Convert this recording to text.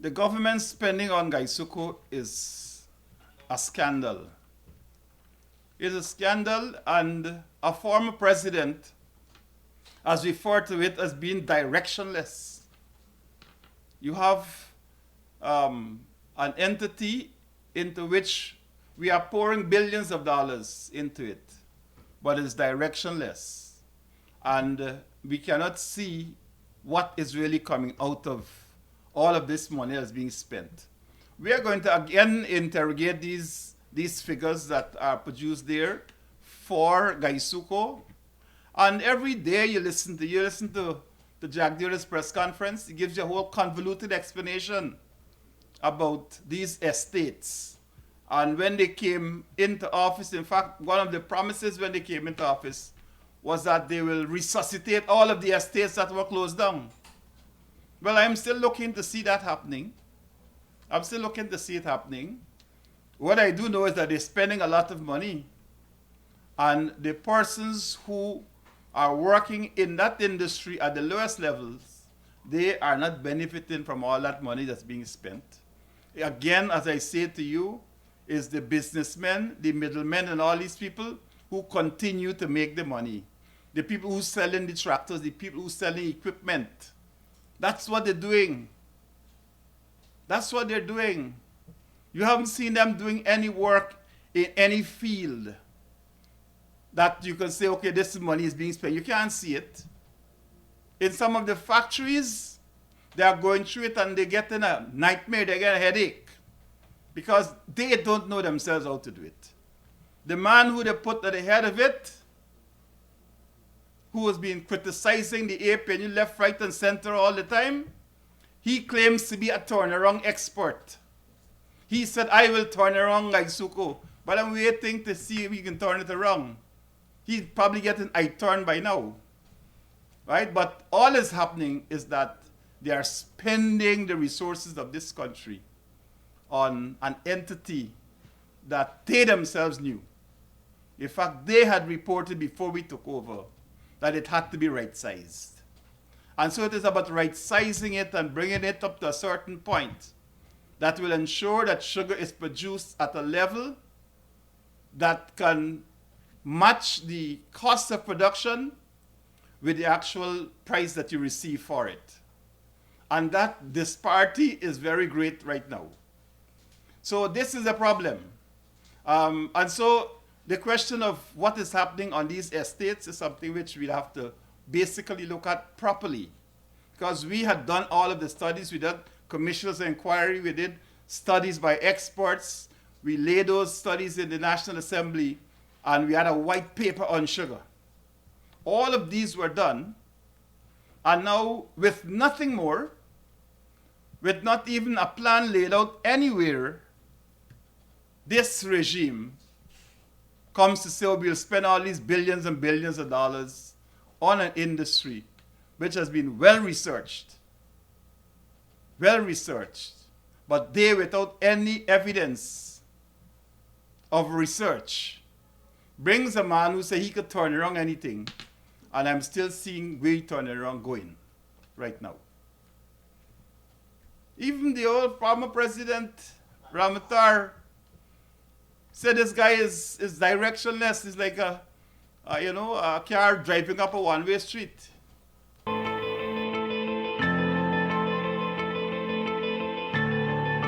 The government spending on 𝐤𝐷𝐿𝐶𝐂 is a scandal. It's a scandal, and a former president has referred to it as being directionless. You have an entity into which we are pouring billions of dollars into it, but it's directionless. And we cannot see what is really coming out of all of this money that's being spent. We are going to again interrogate these figures that are produced there for 𝐤𝐷𝐿𝐶𝐂. And every day you listen to Jack Deere's press conference. He gives you a whole convoluted explanation about these estates. And when they came into office, in fact, one of the promises when they came into office was that they will resuscitate all of the estates that were closed down. Well, I'm still looking to see that happening. I'm still looking to see it happening. What I do know is that they're spending a lot of money. And the persons who are working in that industry at the lowest levels, they are not benefiting from all that money that's being spent. Again, as I say to you, is the businessmen, the middlemen, and all these people who continue to make the money. The people who selling the tractors, the people who selling equipment. That's what they're doing. That's what they're doing. You haven't seen them doing any work in any field that you can say, okay, this money is being spent. You can't see it. In some of the factories, they are going through it and they're getting a nightmare, they get a headache because they don't know themselves how to do it. The man who they put at the head of it, who has been criticizing the APNU left, right, and center all the time, he claims to be a turnaround expert. He said, I will turn around 𝐤𝐷𝐿𝐶𝐂, but I'm waiting to see if he can turn it around. He's probably getting a turn by now. Right? But all is happening is that they are spending the resources of this country on an entity that they themselves knew. In fact, they had reported before we took over that it had to be right-sized. And so it is about right-sizing it and bringing it up to a certain point that will ensure that sugar is produced at a level that can match the cost of production with the actual price that you receive for it. And that disparity is very great right now. So this is a problem. And so the question of what is happening on these estates is something which we have to basically look at properly. Because we had done all of the studies, we did commissioners of inquiry, we did studies by experts, we laid those studies in the National Assembly, and we had a white paper on sugar. All of these were done, and now with nothing more, with not even a plan laid out anywhere, this regime comes to say, oh, we'll spend all these billions and billions of dollars on an industry which has been well researched, but they without any evidence of research brings a man who said he could turn around anything, and I'm still seeing where he turned around going right now. Even the old former president, Ramatar, said this guy is directionless. He's like a car driving up a one-way street.